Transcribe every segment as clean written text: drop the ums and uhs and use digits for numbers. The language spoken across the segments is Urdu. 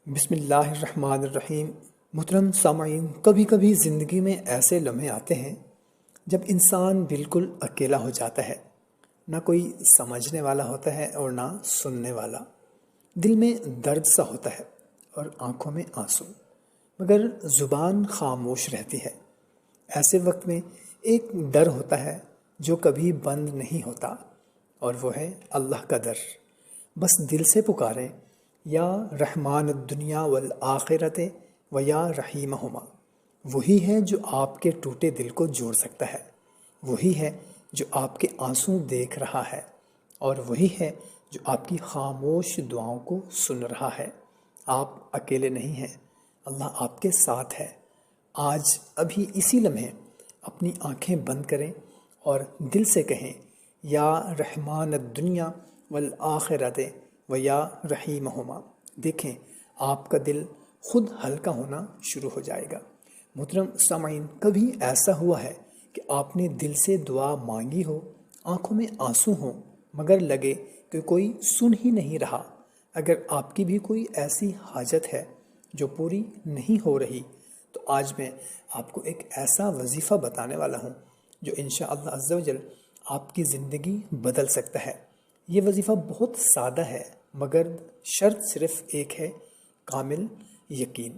بسم اللہ الرحمن الرحیم۔ محترم سامعین، کبھی کبھی زندگی میں ایسے لمحے آتے ہیں جب انسان بالکل اکیلا ہو جاتا ہے، نہ کوئی سمجھنے والا ہوتا ہے اور نہ سننے والا۔ دل میں درد سا ہوتا ہے اور آنکھوں میں آنسو، مگر زبان خاموش رہتی ہے۔ ایسے وقت میں ایک ڈر ہوتا ہے جو کبھی بند نہیں ہوتا، اور وہ ہے اللہ کا ڈر۔ بس دل سے پکاریں، یا رحمان الدنیا والآخرت و یا رحیمہما۔ وہی ہے جو آپ کے ٹوٹے دل کو جوڑ سکتا ہے، وہی ہے جو آپ کے آنسو دیکھ رہا ہے، اور وہی ہے جو آپ کی خاموش دعاؤں کو سن رہا ہے۔ آپ اکیلے نہیں ہیں، اللہ آپ کے ساتھ ہے۔ آج ابھی اسی لمحے اپنی آنکھیں بند کریں اور دل سے کہیں، یا رحمان الدنیا والآخرت و یا رحیمہما۔ دیکھیں آپ کا دل خود ہلکا ہونا شروع ہو جائے گا۔ محترم سامعین، کبھی ایسا ہوا ہے کہ آپ نے دل سے دعا مانگی ہو، آنکھوں میں آنسو ہوں، مگر لگے کہ کوئی سن ہی نہیں رہا؟ اگر آپ کی بھی کوئی ایسی حاجت ہے جو پوری نہیں ہو رہی، تو آج میں آپ کو ایک ایسا وظیفہ بتانے والا ہوں جو انشاءاللہ عز و جل آپ کی زندگی بدل سکتا ہے۔ یہ وظیفہ بہت سادہ ہے، مگر شرط صرف ایک ہے، کامل یقین۔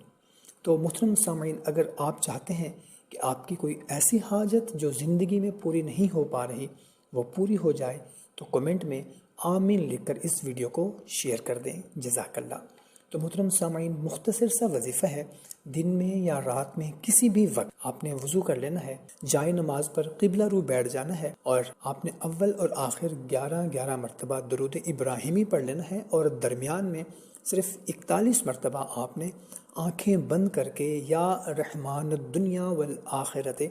تو محترم سامعین، اگر آپ چاہتے ہیں کہ آپ کی کوئی ایسی حاجت جو زندگی میں پوری نہیں ہو پا رہی وہ پوری ہو جائے، تو کمنٹ میں آمین لکھ کر اس ویڈیو کو شیئر کر دیں۔ جزاک اللہ۔ تو محترم سامعین، مختصر سا وظیفہ ہے۔ دن میں یا رات میں کسی بھی وقت آپ نے وضو کر لینا ہے، جائے نماز پر قبلہ رو بیٹھ جانا ہے، اور آپ نے اول اور آخر 11 مرتبہ درود ابراہیمی پڑھ لینا ہے، اور درمیان میں صرف 41 مرتبہ آپ نے آنکھیں بند کر کے یا رحمان الدنیا والآخرت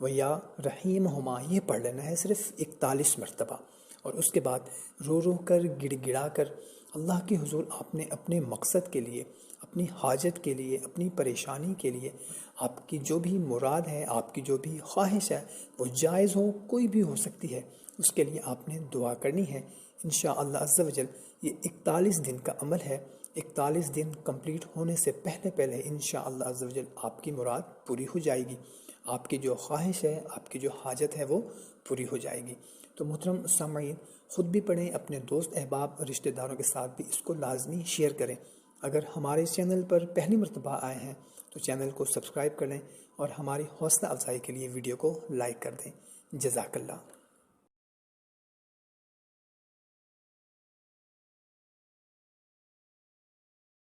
و یا رحیمہما یہ پڑھ لینا ہے، صرف 41 مرتبہ۔ اور اس کے بعد رو رو کر، گڑ گڑا کر اللہ کے حضور آپ نے اپنے مقصد کے لیے، اپنی حاجت کے لیے، اپنی پریشانی کے لیے، آپ کی جو بھی مراد ہے، آپ کی جو بھی خواہش ہے، وہ جائز ہو، کوئی بھی ہو سکتی ہے، اس کے لیے آپ نے دعا کرنی ہے۔ انشاءاللہ عز و جل یہ 41 دن کا عمل ہے۔ 41 دن کمپلیٹ ہونے سے پہلے پہلے انشاءاللہ عز و جل آپ کی مراد پوری ہو جائے گی، آپ کی جو خواہش ہے، آپ کی جو حاجت ہے، وہ پوری ہو جائے گی۔ تو محترم سامعین، خود بھی پڑھیں، اپنے دوست احباب اور رشتہ داروں کے ساتھ بھی اس کو لازمی شیئر کریں۔ اگر ہمارے چینل پر پہلی مرتبہ آئے ہیں تو چینل کو سبسکرائب کر لیں، اور ہماری حوصلہ افزائی کے لیے ویڈیو کو لائک کر دیں۔ جزاک اللہ۔